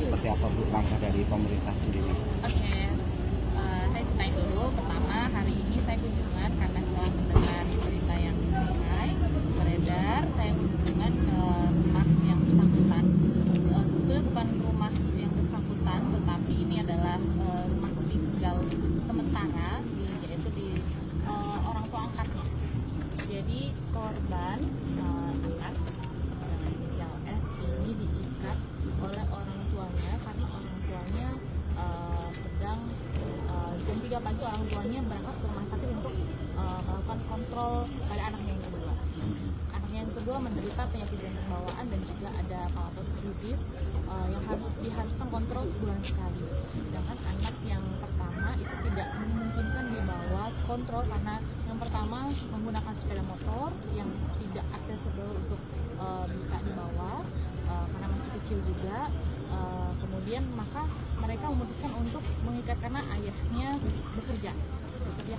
seperti apa Bu langkah dari pemerintah sendiri? Oke, saya ceritain dulu. Pertama, hari ini saya kunjungan karena setelah mendengar berita yang ramai beredar, saya kunjungan ke rumah yang bersangkutan. Sebetulnya bukan rumah yang bersangkutan, tetapi ini adalah rumah tinggal sementara, yaitu di orang tua angkatnya. Jadi korban anak inisial S ini diikat oleh orang tuanya karena orang tuanya sedang jam 3 pagi orang tuanya berangkat ke rumah sakit untuk melakukan kontrol pada anaknya yang kedua. Anaknya yang kedua menderita penyakit jantung bawaan dan juga ada palatosisis yang diharuskan kontrol sebulan sekali. Sedangkan anak yang pertama itu tidak memungkinkan dibawa kontrol karena yang pertama menggunakan sepeda motor yang tidak aksesibel untuk bisa dibawa karena masih kecil juga. Kemudian maka mereka memutuskan untuk mengikat karena ayahnya bekerja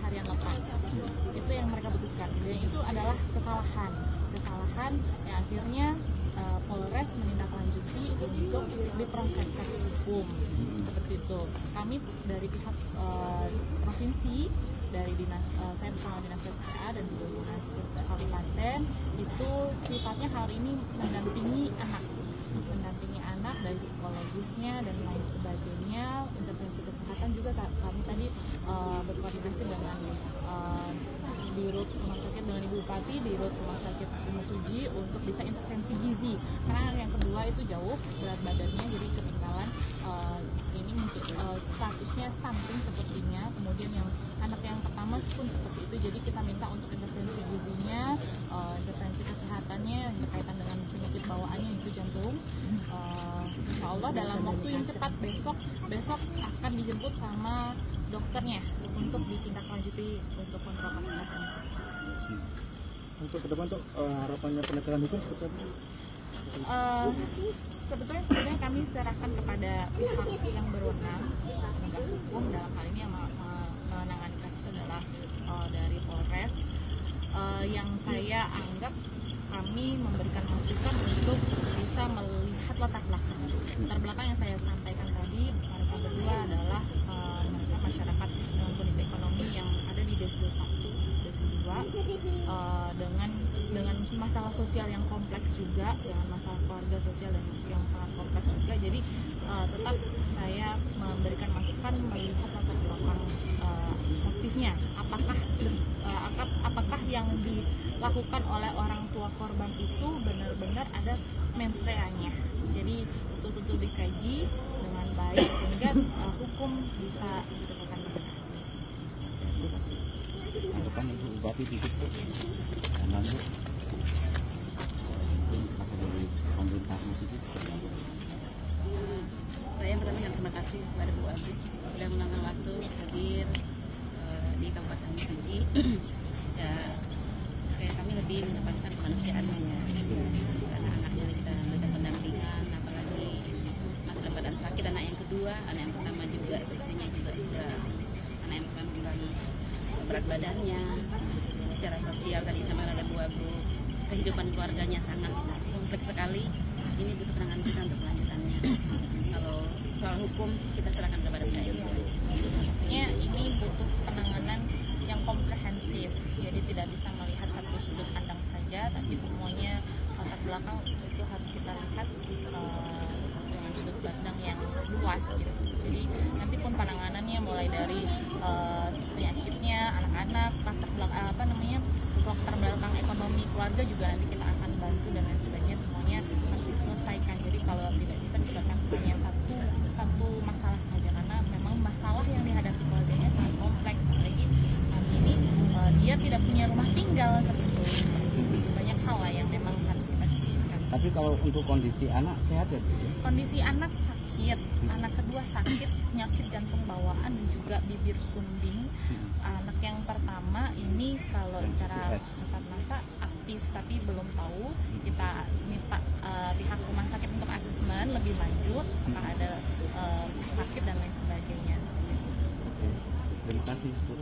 harian lepas. Itu yang mereka putuskan. Dan itu adalah kesalahan yang akhirnya Polres menindaklanjuti untuk diproses kasus hukum seperti itu. Kami dari pihak provinsi, dari dinas, saya bersama dinas PPA dan juga dinas kabupaten itu sifatnya hari ini mendampingi anak dari psikologisnya dan lain sebagainya, intervensi kesehatan juga. Kami tadi berkoordinasi dengan Dirut Rumah Sakit dengan Ibu Bupati, Dirut Rumah Sakit Umi Suji untuk bisa intervensi gizi karena anak yang kedua itu jauh berat badannya, jadi ketinggalan ini mungkin statusnya stunting sepertinya. Kemudian yang anak yang pertama pun seperti itu, jadi kita minta untuk intervensi gizinya, intervensi kesehatannya berkaitan dengan penyakit bawaannya itu jantung. Insya Allah dalam waktu yang cepat besok akan dijemput sama dokternya untuk ditindaklanjuti untuk kontrol kesehatan. Untuk ke depan tuh harapannya penegakan hukum seperti apa? Sebetulnya kami serahkan kepada pihak yang berwenang penegak hukum. Dalam hal ini yang menangani kasus adalah dari Polres. Yang saya anggap kami memberikan masukan untuk bisa melihat latar belakang yang saya sampaikan tadi. Mereka berdua adalah mereka masyarakat dengan kondisi ekonomi yang ada di Desil 1, Desil 2 dengan masalah sosial yang kompleks juga, dengan masalah keluarga sosial dan yang sangat kompleks juga. Jadi tetap saya memberikan masukan melihat latar belakang motifnya, apakah yang dilakukan oleh orang tua korban itu benar-benar ada mens rea-nya. Jadi betul-betul dikaji dengan baik sehingga hukum bisa ditegakkan benar. Untuk kan Ibu Bupati dikit Bu, dan Bu langkah dari pemerintah musisi seperti apa? Saya pertama terima kasih kepada Bu Abi sudah meluangkan waktu hadir di Kabupaten Suji. Ya, kayak kami lebih mendapatkan kemanusiaannya ya. Anak-anaknya kita berikan pendampingan, apalagi masalah badan sakit anak yang kedua, anak yang pertama juga sepertinya juga anak yang pertama kurang berat badannya. Secara sosial tadi sama ada Bu Abu, kehidupan keluarganya sangat kompleks sekali. Ini butuh penanganan kita untuk kelanjutannya. Kalau soal hukum kita serahkan kepada pihak. Artinya ini butuh penanganan yang komprehensif. Jadi tidak bisa melihat satu sudut pandang saja, tapi semuanya latar belakang itu harus kita lihat dengan sudut pandang yang luas gitu. Jadi nanti pun penanganannya mulai dari penyakitnya, anak-anak, latar belakang ekonomi keluarga juga nanti kita akan bantu dan lain sebagainya, semuanya harus diselesaikan. Jadi kalau tidak bisa diselesaikan hanya satu masalah saja karena memang masalah yang dihadapi keluarganya sangat kompleks. Apalagi ini dia tidak punya rumah tinggal seperti itu. Banyak hal lah yang memang harus kita pikirkan. Tapi kalau untuk kondisi anak sehat ya Bu? Kondisi anak sakit, anak kedua sakit penyakit jantung bawaan dan juga bibir sunding. Anak yang pertama ini kalau secara kasat mata aktif tapi belum tahu, kita minta pihak rumah sakit untuk asesmen lebih lanjut apakah ada sakit dan lain sebagainya. Terima kasih Bu.